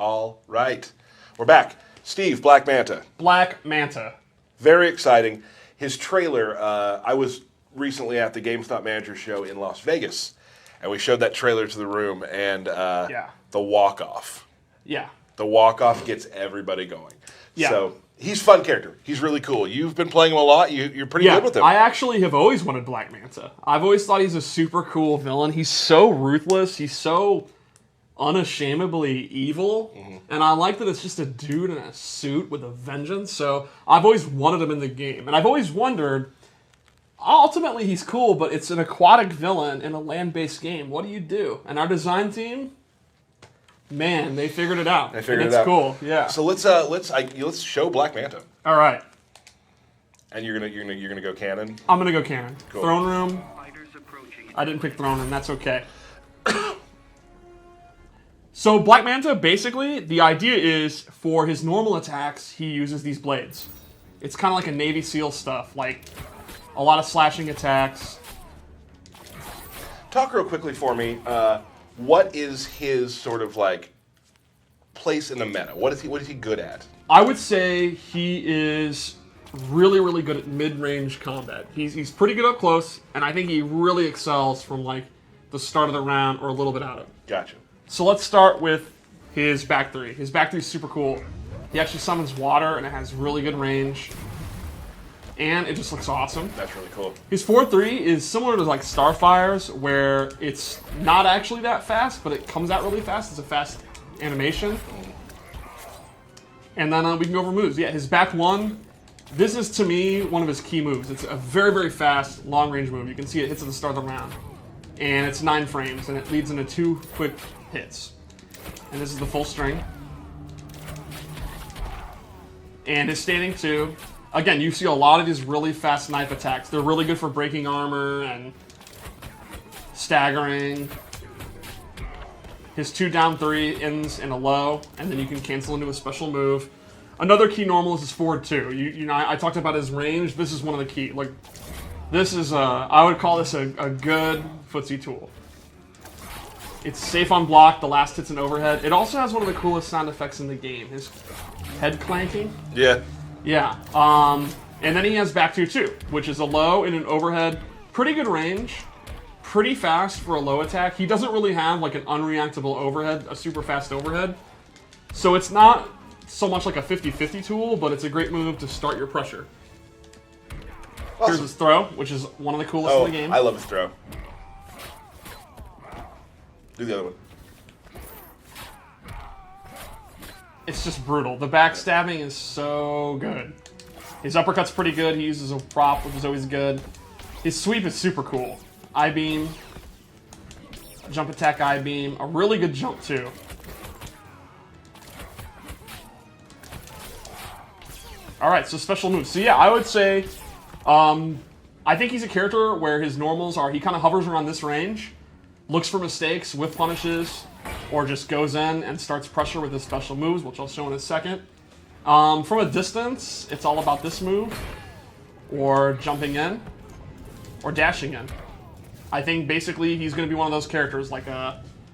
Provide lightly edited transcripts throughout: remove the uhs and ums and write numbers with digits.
All right. We're back. Steve, Black Manta. Black Manta. Very exciting. His trailer, I was recently at the GameStop Manager Show in Las Vegas, and we showed that trailer to the room, and the walk-off. Yeah. The walk-off gets everybody going. Yeah. So he's a fun character. He's really cool. You've been playing him a lot. You're pretty good with him. I actually have always wanted Black Manta. I've always thought he's a super cool villain. He's so ruthless. He's so unashamedly evil. Mm-hmm. And I like that it's just a dude in a suit with a vengeance. So I've always wanted him in the game. And I've always wondered, ultimately he's cool, but it's an aquatic villain in a land-based game. What do you do? And our design team, man, they figured it out. It's cool. Yeah. So let's show Black Manta. All right. And you're gonna go cannon. I'm gonna go cannon. Cool. Throne room. I didn't pick throne room. That's okay. So Black Manta, basically, the idea is for his normal attacks, he uses these blades. It's kind of like a Navy SEAL stuff, like a lot of slashing attacks. Talk real quickly for me. What is his sort of like place in the meta? What is he good at? I would say he is really, really good at mid-range combat. He's pretty good up close, and I think he really excels from like the start of the round or a little bit out of it. Gotcha. So let's start with his back three. His back three is super cool. He actually summons water, and it has really good range. And it just looks awesome. That's really cool. His 4-3 is similar to like Starfire's, where it's not actually that fast, but it comes out really fast. It's a fast animation. And then we can go over moves. Yeah, his back one, this is to me one of his key moves. It's a very, very fast, long-range move. You can see it hits at the start of the round. And it's 9 frames, and it leads into 2 quick hits. And this is the full string. And his standing 2. Again, you see a lot of these really fast knife attacks. They're really good for breaking armor and staggering. His 2 down 3 ends in a low, and then you can cancel into a special move. Another key normal is his forward 2. You know, I talked about his range. This is one of the key. Like, this is I would call this a good footsie tool. It's safe on block. The last hit's an overhead. It also has one of the coolest sound effects in the game. His head clanking. Yeah. Yeah. And then he has back 2-2, which is a low and an overhead. Pretty good range. Pretty fast for a low attack. He doesn't really have like an unreactable overhead, a super fast overhead. So it's not so much like a 50-50 tool, but it's a great move to start your pressure. Awesome. Here's his throw, which is one of the coolest in the game. I love his throw. Do the other one. It's just brutal. The backstabbing is so good. His uppercut's pretty good. He uses a prop, which is always good. His sweep is super cool. I-beam. Jump attack I-beam. A really good jump, too. Alright, so special moves. So yeah, I would say, I think he's a character where his normals are, he kind of hovers around this range, looks for mistakes, whiff punishes, or just goes in and starts pressure with his special moves, which I'll show in a second. From a distance, it's all about this move, or jumping in, or dashing in. I think basically he's going to be one of those characters, like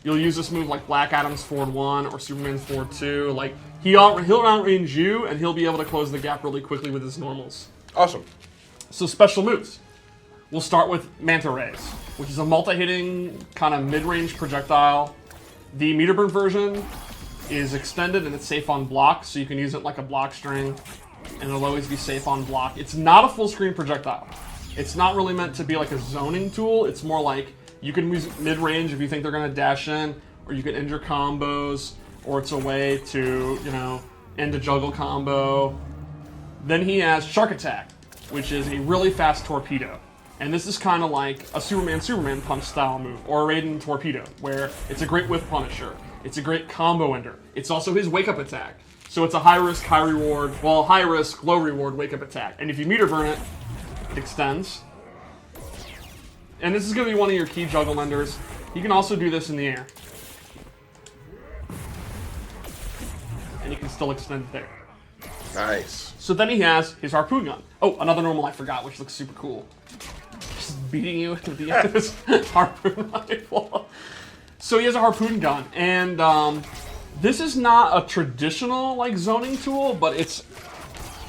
you'll use this move like Black Adam's forward 1 or Superman's forward 2. Like he'll outrange you, and he'll be able to close the gap really quickly with his normals. Awesome. So special moves. We'll start with Manta Rays, which is a multi-hitting kind of mid-range projectile. The meter burn version is extended and it's safe on block, so you can use it like a block string, and it'll always be safe on block. It's not a full-screen projectile. It's not really meant to be like a zoning tool. It's more like you can use mid-range if you think they're going to dash in, or you can end your combos, or it's a way to, you know, end a juggle combo. Then he has Shark Attack, which is a really fast torpedo. And this is kind of like a Superman punch style move, or a Raiden torpedo, where it's a great whiff punisher. It's a great combo ender. It's also his wake up attack. So it's a high risk, high reward, well, high risk, low reward wake up attack. And if you meter burn it, it extends. And this is going to be one of your key juggle enders. You can also do this in the air. And you can still extend it there. Nice. So then he has his harpoon gun. Oh, another normal I forgot, which looks super cool. Just beating you with the end of his harpoon rifle. So he has a harpoon gun, and This is not a traditional like zoning tool, but it's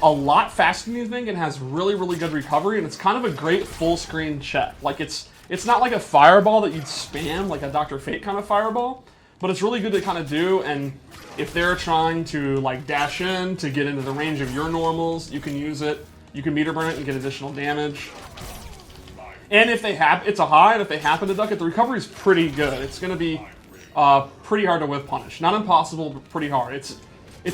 a lot faster than you think and has really, really good recovery, and it's kind of a great full screen check. Like it's not like a fireball that you'd spam, like a Dr. Fate kind of fireball, but it's really good to kind of do, and if they're trying to like dash in to get into the range of your normals, you can use it. You can meter burn it and get additional damage. And if they it's a high, and if they happen to duck it, the recovery is pretty good. It's going to be pretty hard to whiff punish. Not impossible, but pretty hard. It's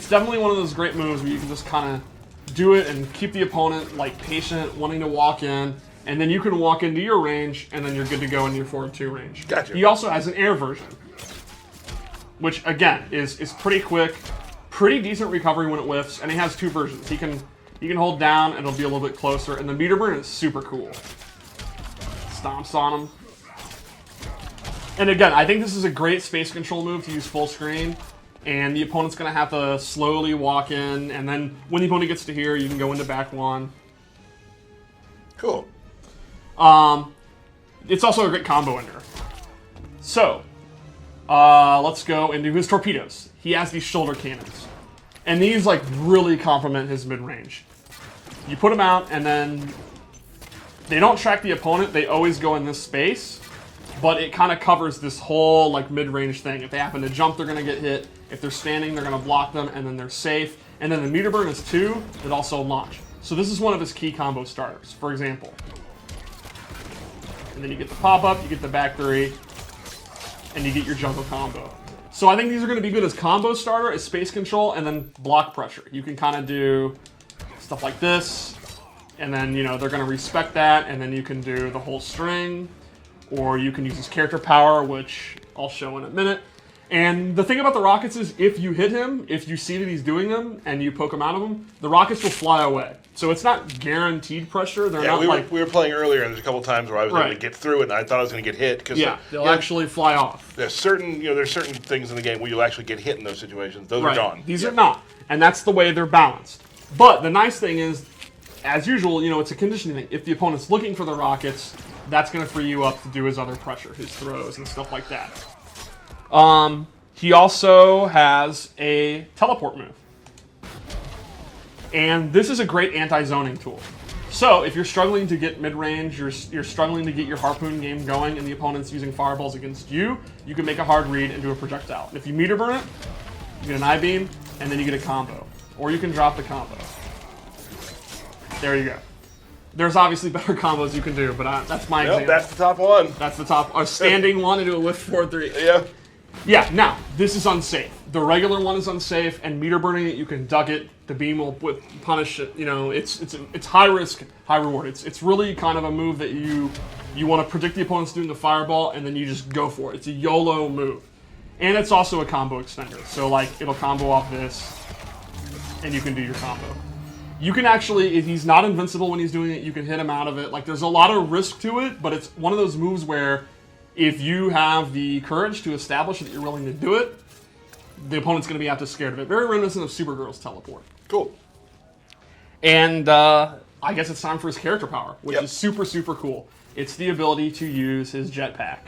definitely one of those great moves where you can just kind of do it and keep the opponent like patient, wanting to walk in, and then you can walk into your range, and then you're good to go in your forward 2 range. Gotcha. He also has an air version, which again is pretty quick, pretty decent recovery when it whiffs, and he has 2 versions. He can hold down, and it'll be a little bit closer, and the meter burn is super cool. Stomps on him. And again, I think this is a great space control move to use full screen, and the opponent's going to have to slowly walk in, and then when the opponent gets to here, you can go into back 1. Cool. It's also a great combo ender. So, let's go into his torpedoes. He has these shoulder cannons, and these like really complement his mid-range. You put them out, and then they don't track the opponent. They always go in this space, but it kind of covers this whole like mid-range thing. If they happen to jump, they're going to get hit. If they're standing, they're going to block them, and then they're safe. And then the meter burn is 2 that also launch. So this is one of his key combo starters, for example. And then you get the pop-up, you get the back 3, and you get your juggle combo. So I think these are going to be good as combo starter, as space control, and then block pressure. You can kind of do stuff like this, and then, you know, they're going to respect that, and then you can do the whole string, or you can use his character power, which I'll show in a minute. And the thing about the rockets is, if you hit him, if you see that he's doing them, and you poke him out of them, the rockets will fly away. So it's not guaranteed pressure. They're not we were playing earlier, and there's a couple times where I was able to get through it, and I thought I was going to get hit. Cause they'll actually fly off. There's certain things in the game where you'll actually get hit in those situations. Those are gone. These are not, and that's the way they're balanced. But the nice thing is, as usual, you know, it's a conditioning thing. If the opponent's looking for the rockets, that's going to free you up to do his other pressure, his throws, and stuff like that. He also has a teleport move. And this is a great anti-zoning tool. So if you're struggling to get mid-range, you're struggling to get your harpoon game going, and the opponent's using fireballs against you, you can make a hard read and do a projectile. And if you meter burn it, you get an I-beam, and then you get a combo. Or you can drop the combo. There you go. There's obviously better combos you can do, but that's my example. That's the top one. That's the top. A standing one and do a lift 4-3. Yeah. Yeah, now, this is unsafe. The regular one is unsafe, and meter burning it, you can duck it. The beam will punish it. You know, it's high risk, high reward. It's really kind of a move that you want to predict the opponent's doing the fireball, and then you just go for it. It's a YOLO move. And it's also a combo extender. So, like, it'll combo off this, and you can do your combo. You can actually, if he's not invincible when he's doing it, you can hit him out of it. Like, there's a lot of risk to it, but it's one of those moves where if you have the courage to establish that you're willing to do it, the opponent's going to be have to scared of it. Very reminiscent of Supergirl's teleport. Cool. And I guess it's time for his character power, which is super, super cool. It's the ability to use his jetpack.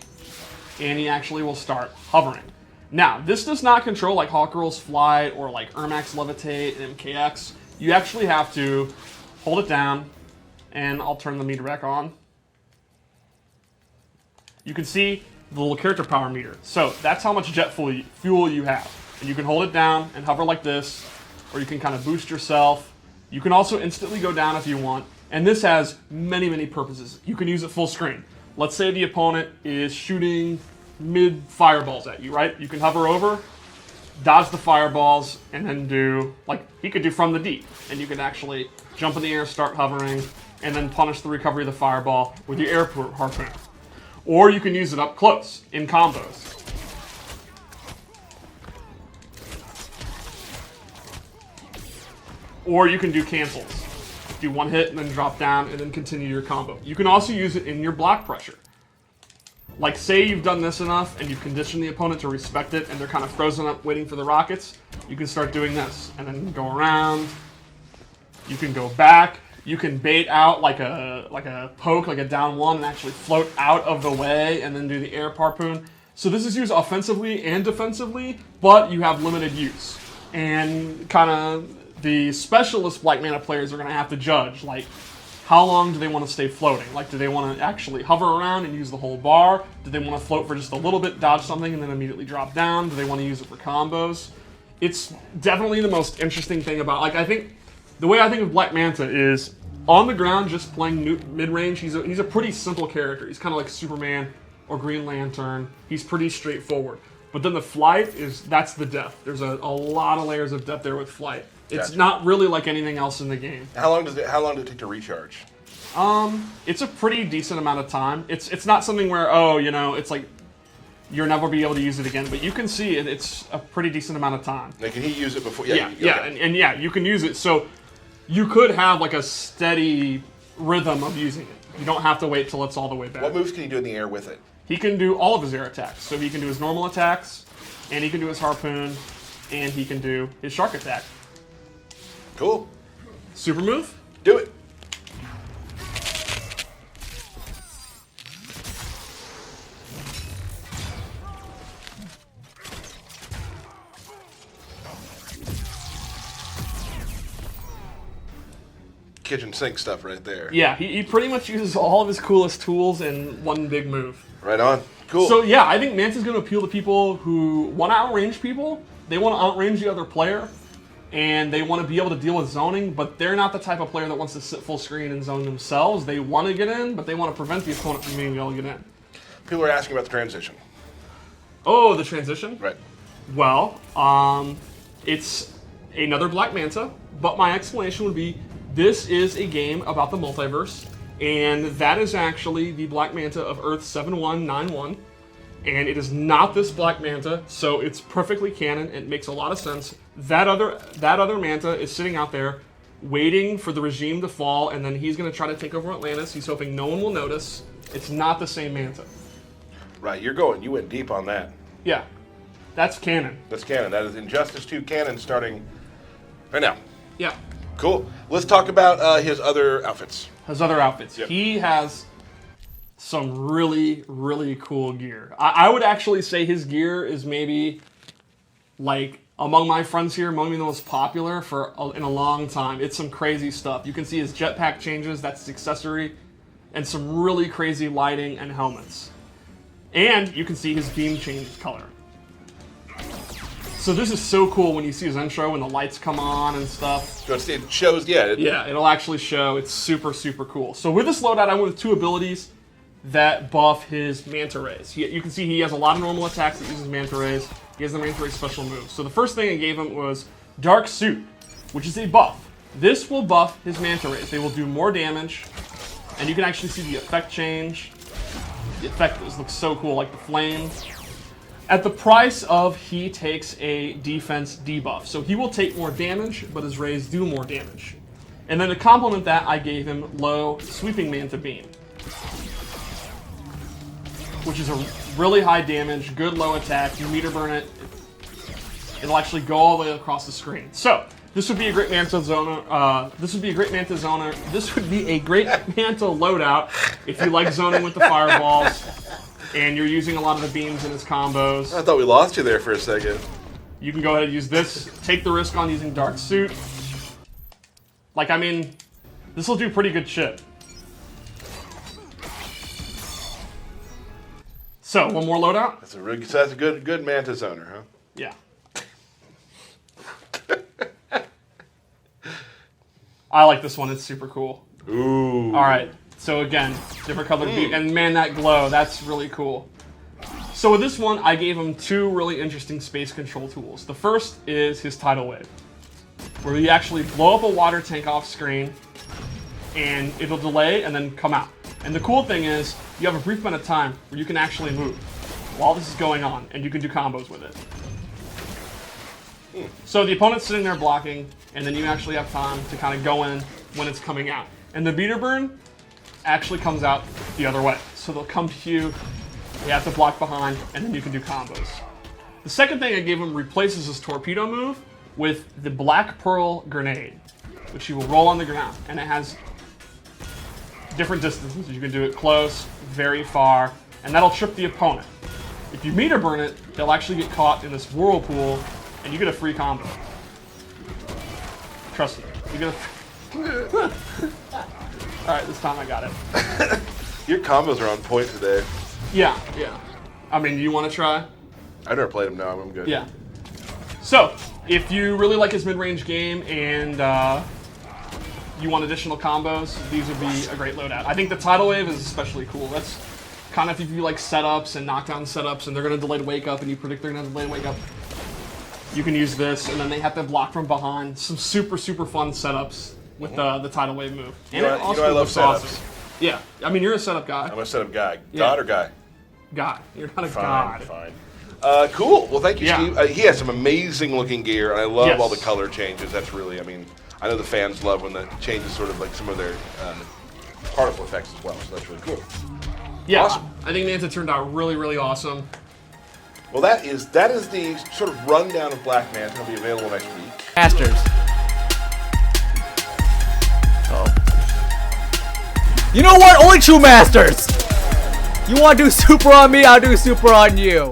And he actually will start hovering. Now, this does not control like Hawkgirl's Flight or like Ermac's Levitate and MKX. You actually have to hold it down, and I'll turn the meter back on. You can see the little character power meter. So that's how much jet fuel you have. And you can hold it down and hover like this, or you can kind of boost yourself. You can also instantly go down if you want. And this has many, many purposes. You can use it full screen. Let's say the opponent is shooting mid fireballs at you, right? You can hover over, dodge the fireballs, and then do, like, he could do from the deep. And you can actually jump in the air, start hovering, and then punish the recovery of the fireball with your air harpoon. Or you can use it up close in combos. Or you can do cancels. Do one hit and then drop down and then continue your combo. You can also use it in your block pressure. Like, say you've done this enough and you've conditioned the opponent to respect it and they're kind of frozen up waiting for the rockets, you can start doing this and then go around. You can go back. You can bait out like a poke, like a down one, and actually float out of the way and then do the air harpoon. So this is used offensively and defensively, but you have limited use. And kind of the specialist Black Manta players are going to have to judge, like, how long do they want to stay floating? Like, do they want to actually hover around and use the whole bar? Do they want to float for just a little bit, dodge something, and then immediately drop down? Do they want to use it for combos? It's definitely the most interesting thing about, like, I think, the way I think of Black Manta is, on the ground, just playing mid-range, he's a pretty simple character. He's kind of like Superman or Green Lantern. He's pretty straightforward. But then the flight that's the depth. There's a lot of layers of depth there with flight. It's not really like anything else in the game. How long does it take to recharge? It's a pretty decent amount of time. It's not something where, oh, you know, it's like you'll never be able to use it again. But you can see it's a pretty decent amount of time. Now, can he use it before? Yeah, and yeah, you can use it. So you could have like a steady rhythm of using it. You don't have to wait till it's all the way back. What moves can he do in the air with it? He can do all of his air attacks. So he can do his normal attacks, and he can do his harpoon, and he can do his shark attack. Cool. Super move? Do it. Kitchen sink stuff right there. Yeah, he pretty much uses all of his coolest tools in one big move. Right on. Cool. So yeah, I think Manta's going to appeal to people who want to outrange people. They want to outrange the other player, and they want to be able to deal with zoning, but they're not the type of player that wants to sit full screen and zone themselves. They want to get in, but they want to prevent the opponent from being able to get in. People are asking about the transition. Oh, the transition? Right. Well, it's another Black Manta, but my explanation would be this is a game about the multiverse, and that is actually the Black Manta of Earth 7191, and it is not this Black Manta, so it's perfectly canon. It makes a lot of sense. That other Manta is sitting out there waiting for the regime to fall, and then he's going to try to take over Atlantis. He's hoping no one will notice. It's not the same Manta. Right, you went deep on that. Yeah, that's canon. That's canon. That is Injustice 2 canon starting right now. Yeah. Cool. Let's talk about his other outfits. Yep. He has some really, really cool gear. I would actually say his gear is maybe, like, among my friends here, among the most popular in a long time. It's some crazy stuff. You can see his jetpack changes, that's his accessory, and some really crazy lighting and helmets. And you can see his beam change color. So this is so cool when you see his intro and the lights come on and stuff. So it shows, yeah. Yeah, it'll actually show. It's super, super cool. So with this loadout, I went with two abilities that buff his Manta Rays. You can see he has a lot of normal attacks that uses Manta Rays. He has the Manta Ray special moves. So the first thing I gave him was Dark Suit, which is a buff. This will buff his Manta Rays. They will do more damage, and you can actually see the effect change. The effect looks so cool, like the flames. At the price of he takes a defense debuff. So he will take more damage, but his rays do more damage. And then to complement that, I gave him low sweeping Manta Beam, which is a really high damage, good low attack. You meter burn it, it'll actually go all the way across the screen. So this would be a great Manta zoner. This would be a great Manta loadout if you like zoning with the fireballs. And you're using a lot of the beams in his combos. I thought we lost you there for a second. You can go ahead and use this. Take the risk on using Dark Suit. Like, I mean, this will do pretty good shit. So, one more loadout? That's a good Manta zoner, huh? Yeah. I like this one. It's super cool. Ooh. All right. So again, different colored beam, and man, that glow, that's really cool. So with this one, I gave him two really interesting space control tools. The first is his Tidal Wave, where you actually blow up a water tank off screen, and it'll delay and then come out. And the cool thing is, you have a brief amount of time where you can actually move while this is going on, and you can do combos with it. So the opponent's sitting there blocking, and then you actually have time to kind of go in when it's coming out. And the meter burn actually comes out the other way. So they'll come to you, you have to block behind, and then you can do combos. The second thing I gave him replaces his torpedo move with the Black Pearl Grenade, which you will roll on the ground, and it has different distances. You can do it close, very far, and that'll trip the opponent. If you meter burn it, they'll actually get caught in this whirlpool, and you get a free combo. Trust me, you get a. All right, this time I got it. Your combos are on point today. Yeah, yeah. I mean, you want to try? I've never played him. No, I'm good. Yeah. So, if you really like his mid-range game and you want additional combos, these would be a great loadout. I think the Tidal Wave is especially cool. That's kind of if you like setups and knockdown setups and they're going to delay to wake up and you predict they're going to delay to wake up, you can use this, and then they have to block from behind. Some super, super fun setups with the Tidal Wave move. And I love setups. awesome. Yeah, I mean, you're a setup guy. I'm a setup guy. Yeah. God or guy? God. You're not a god. Fine. Cool. Well, thank you, Yeah. Steve. He has some amazing looking gear, and I love Yes. all the color changes. That's really, I mean, I know the fans love when the changes sort of like some of their particle effects as well, so that's really cool. Yeah, Awesome. I think Manta turned out really, really awesome. Well, that is the sort of rundown of Black Manta. It'll be available next week. Masters. Oh. You know what? Only true masters! You want to do super on me, I'll do super on you.